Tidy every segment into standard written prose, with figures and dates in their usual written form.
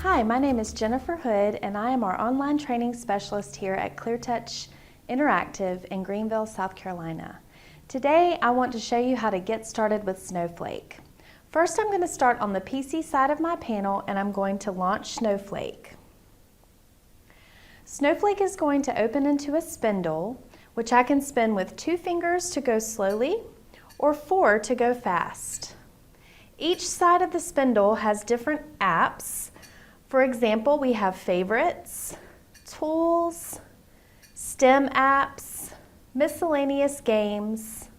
Hi, my name is Jennifer Hood and I am our online training specialist here at ClearTouch Interactive in Greenville, South Carolina. Today I want to show you how to get started with Snowflake. First I'm going to start on the PC side of my panel and I'm going to launch Snowflake. Snowflake is going to open into a spindle, which I can spin with 2 fingers to go slowly or 4 to go fast. Each side of the spindle has different apps. For example, we have favorites, tools, STEM apps, miscellaneous games,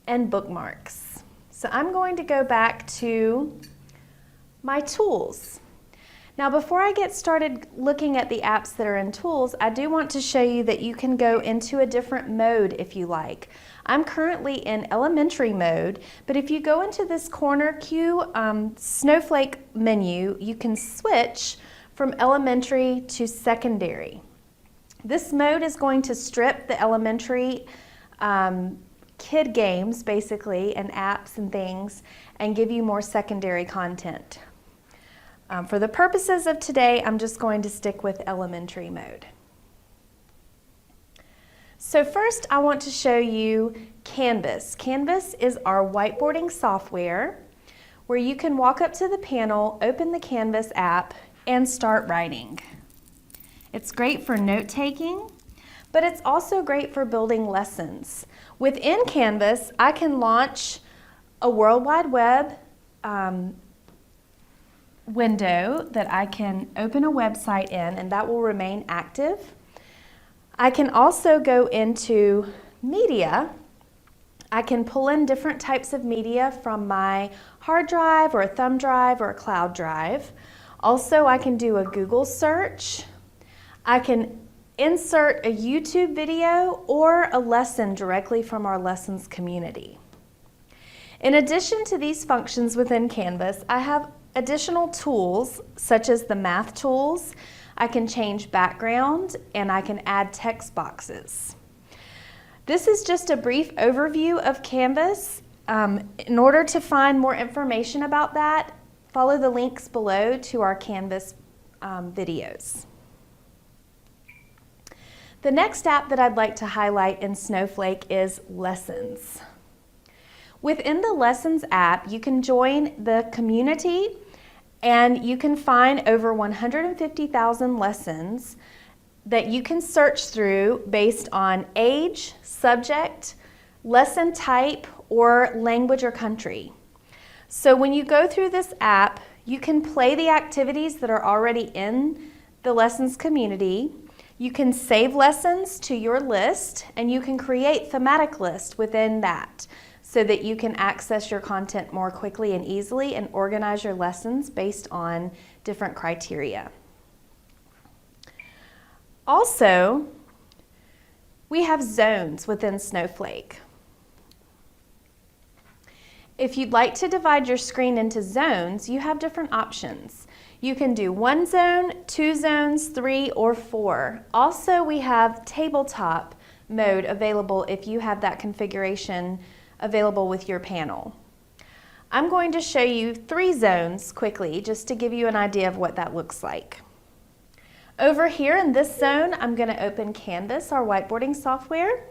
and bookmarks. So I'm going to go back to my tools. Now before I get started looking at the apps that are in tools, I do want to show you that you can go into a different mode if you like. I'm currently in elementary mode, but if you go into this corner Q Snowflake menu, you can switch from elementary to secondary. This mode is going to strip the elementary kid games basically and apps and things and give you more secondary content. For the purposes of today, I'm just going to stick with elementary mode. So first I want to show you Canvas. Canvas is our whiteboarding software where you can walk up to the panel, open the Canvas app, and start writing. It's great for note-taking, but it's also great for building lessons. Within Canvas, I can launch a World Wide Web window that I can open a website in, and that will remain active. I can also go into media. I can pull in different types of media from my hard drive or a thumb drive or a cloud drive. Also, I can do a Google search. I can insert a YouTube video or a lesson directly from our lessons community. In addition to these functions within Canvas, I have additional tools such as the math tools. I can change background and I can add text boxes. This is just a brief overview of Canvas. In order to find more information about that, follow the links below to our Canvas videos. The next app that I'd like to highlight in Snowflake is Lessons. Within the Lessons app, you can join the community and you can find over 150,000 lessons that you can search through based on age, subject, lesson type, or language or country. So when you go through this app, you can play the activities that are already in the Lessons community. You can save lessons to your list, and you can create thematic lists within that so that you can access your content more quickly and easily and organize your lessons based on different criteria. Also, we have zones within Snowflake. If you'd like to divide your screen into zones, you have different options. You can do 1 zone, 2 zones, 3, or 4. Also, we have tabletop mode available if you have that configuration available with your panel. I'm going to show you 3 zones quickly just to give you an idea of what that looks like. Over here in this zone, I'm going to open Canvas, our whiteboarding software.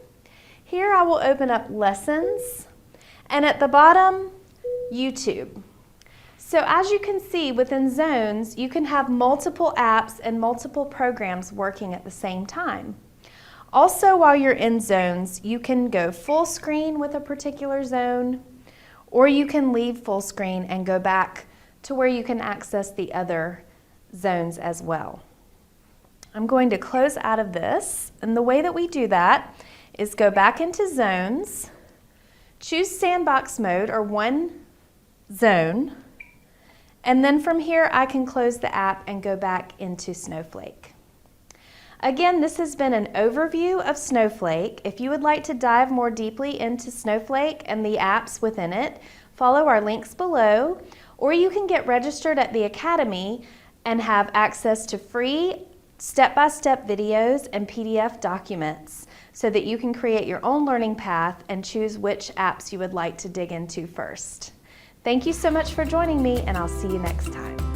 Here I will open up Lessons, and at the bottom, YouTube. So as you can see within zones, you can have multiple apps and multiple programs working at the same time. Also, while you're in zones, you can go full screen with a particular zone, or you can leave full screen and go back to where you can access the other zones as well. I'm going to close out of this, and the way that we do that is go back into zones, choose sandbox mode or 1 zone, and then from here I can close the app and go back into Snowflake. Again, this has been an overview of Snowflake. If you would like to dive more deeply into Snowflake and the apps within it, follow our links below, or you can get registered at the Academy and have access to free step-by-step videos and PDF documents so that you can create your own learning path and choose which apps you would like to dig into first. Thank you so much for joining me, and I'll see you next time.